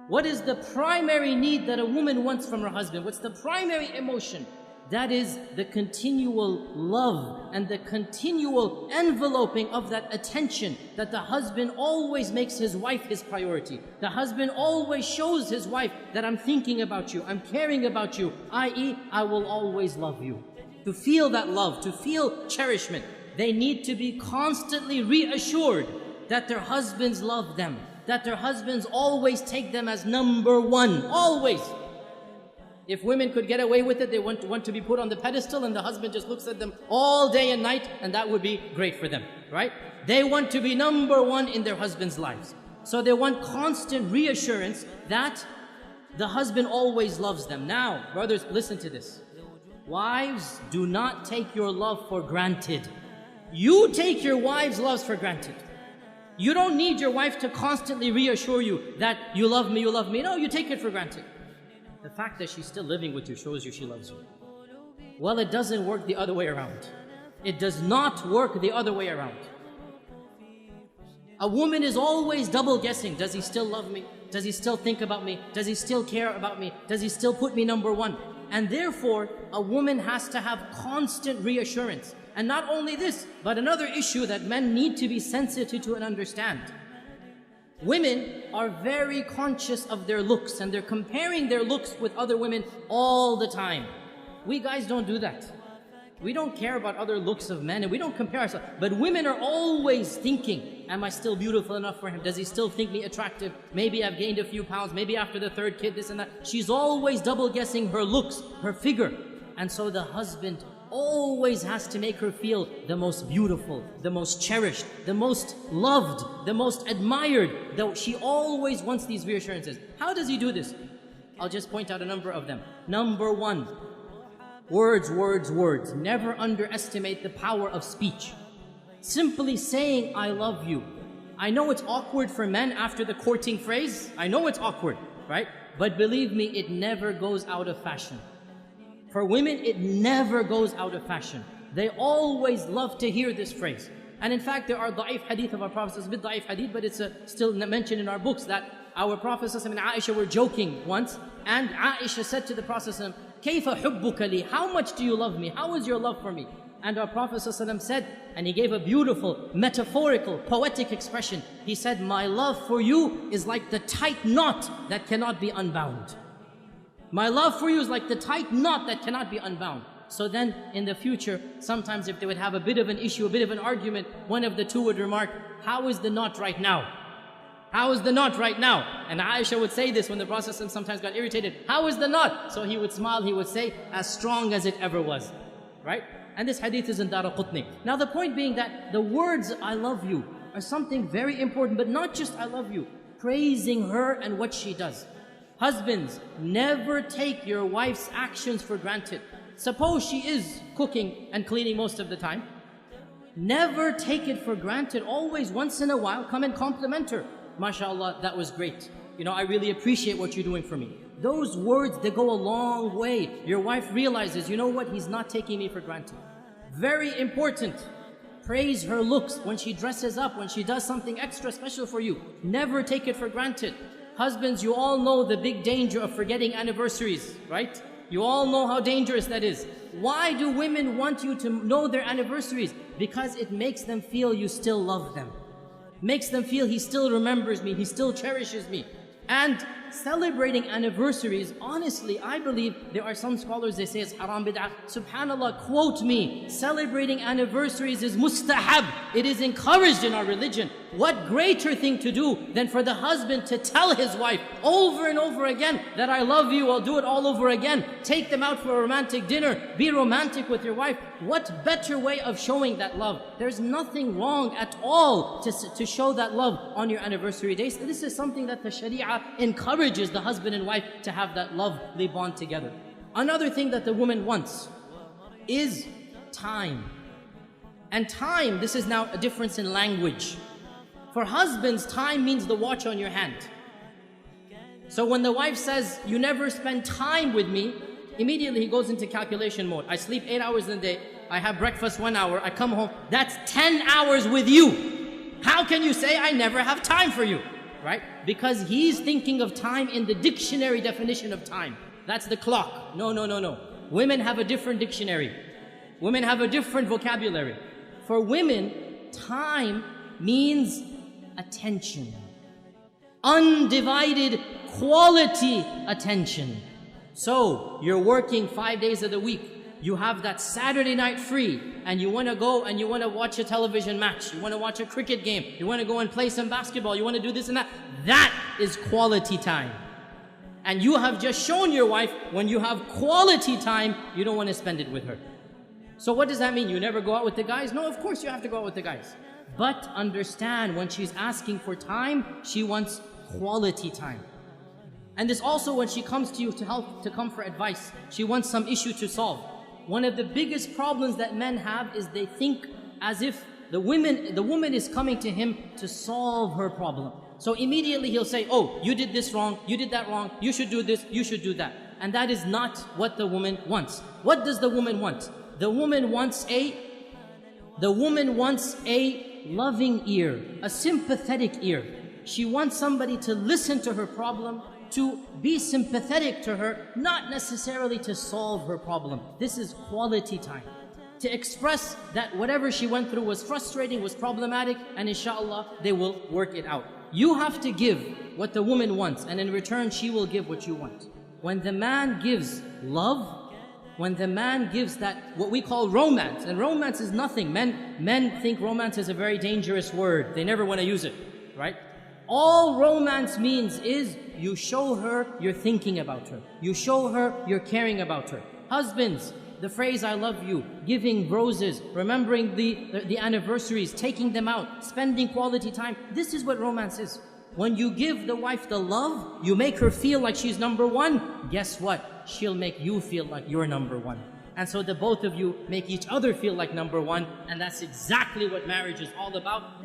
What is the primary need that a woman wants from her husband? What's the primary emotion? That is the continual love and the continual enveloping of that attention, that the husband always makes his wife his priority. The husband always shows his wife that I'm thinking about you, I'm caring about you, i.e., I will always love you. To feel that love, to feel cherishment, they need to be constantly reassured that their husbands love them, that their husbands always take them as number one, always. If women could get away with it, they want to be put on the pedestal and the husband just looks at them all day and night, and that would be great for them, right? They want to be number one in their husbands' lives. So they want constant reassurance that the husband always loves them. Now, brothers, listen to this. Wives, do not take your love for granted. You take your wife's love for granted. You don't need your wife to constantly reassure you that you love me, you love me. No, you take it for granted. The fact that she's still living with you shows you she loves you. Well, it doesn't work the other way around. It does not work the other way around. A woman is always double guessing. Does he still love me? Does he still think about me? Does he still care about me? Does he still put me number one? And therefore, a woman has to have constant reassurance. And not only this, but another issue that men need to be sensitive to and understand. Women are very conscious of their looks, and they're comparing their looks with other women all the time. We guys don't do that. We don't care about other looks of men, and we don't compare ourselves. But women are always thinking, am I still beautiful enough for him? Does he still think me attractive? Maybe I've gained a few pounds, maybe after the third kid, this and that. She's always double guessing her looks, her figure. And so the husband always has to make her feel the most beautiful, the most cherished, the most loved, the most admired. Though she always wants these reassurances. How does he do this? I'll just point out a number of them. Number one, words, words, words. Never underestimate the power of speech. Simply saying, I love you. I know it's awkward for men after the courting phrase. I know it's awkward, right? But believe me, it never goes out of fashion. For women, it never goes out of fashion. They always love to hear this phrase. And in fact, there are da'if hadith of our Prophet, it's a bit da'if hadith, but it's still mentioned in our books that our Prophet and Aisha were joking once, and Aisha said to the Prophet, كَيْفَ حُبُّكَ لِي? How much do you love me? How is your love for me? And our Prophet said, and he gave a beautiful, metaphorical, poetic expression. He said, my love for you is like the tight knot that cannot be unbound. My love for you is like the tight knot that cannot be unbound. So then, in the future, sometimes if they would have a bit of an issue, a bit of an argument, one of the two would remark, how is the knot right now? How is the knot right now? And Aisha would say this when the Prophet sometimes got irritated. How is the knot? So he would smile, he would say, as strong as it ever was. Right? And this hadith is in Daraqutni. Now the point being that the words, I love you, are something very important, but not just I love you. Praising her and what she does. Husbands, never take your wife's actions for granted. Suppose she is cooking and cleaning most of the time. Never take it for granted. Always, once in a while, come and compliment her. MashaAllah, that was great. You know, I really appreciate what you're doing for me. Those words, they go a long way. Your wife realizes, you know what, he's not taking me for granted. Very important. Praise her looks when she dresses up, when she does something extra special for you. Never take it for granted. Husbands, you all know the big danger of forgetting anniversaries, right? You all know how dangerous that is. Why do women want you to know their anniversaries? Because it makes them feel you still love them. Makes them feel he still remembers me, he still cherishes me. And celebrating anniversaries, honestly, I believe there are some scholars, they say it's haram bid'ah. SubhanAllah, quote me, celebrating anniversaries is mustahab. It is encouraged in our religion. What greater thing to do than for the husband to tell his wife over and over again that I love you, I'll do it all over again. Take them out for a romantic dinner. Be romantic with your wife. What better way of showing that love? There's nothing wrong at all to show that love on your anniversary days. This is something that the Sharia encourages the husband and wife to have that lovely bond together. Another thing that the woman wants is time. And time, this is now a difference in language. For husbands, time means the watch on your hand. So when the wife says, you never spend time with me, immediately he goes into calculation mode. I sleep 8 hours in the day, I have breakfast 1 hour, I come home, that's 10 hours with you. How can you say I never have time for you? right? Because he's thinking of time in the dictionary definition of time. That's the clock. No, no, no, no. Women have a different dictionary. Women have a different vocabulary. For women, time means attention. Undivided quality attention. So, you're working 5 days of the week. You have that Saturday night free, and you want to go and you want to watch a television match. You want to watch a cricket game. You want to go and play some basketball. You want to do this and that. That is quality time. And you have just shown your wife, when you have quality time, you don't want to spend it with her. So what does that mean? You never go out with the guys? No, of course you have to go out with the guys. But understand, when she's asking for time, she wants quality time. And this also when she comes to you to come for advice. She wants some issue to solve. One of the biggest problems that men have is they think as if the woman is coming to him to solve her problem. So immediately he'll say, oh, you did this wrong, you did that wrong, you should do this, you should do that. And that is not what the woman wants. What does the woman want? The woman wants a loving ear, a sympathetic ear. She wants somebody to listen to her problem, to be sympathetic to her, not necessarily to solve her problem. This is quality time. To express that whatever she went through was frustrating, was problematic, and inshallah, they will work it out. You have to give what the woman wants, and in return, she will give what you want. When the man gives love, when the man gives that, what we call romance, and romance is nothing. Men think romance is a very dangerous word. They never want to use it, right? All romance means is you show her you're thinking about her. You show her you're caring about her. Husbands, the phrase I love you, giving roses, remembering the anniversaries, taking them out, spending quality time. This is what romance is. When you give the wife the love, you make her feel like she's number one. Guess what? She'll make you feel like you're number one. And so the both of you make each other feel like number one. And that's exactly what marriage is all about.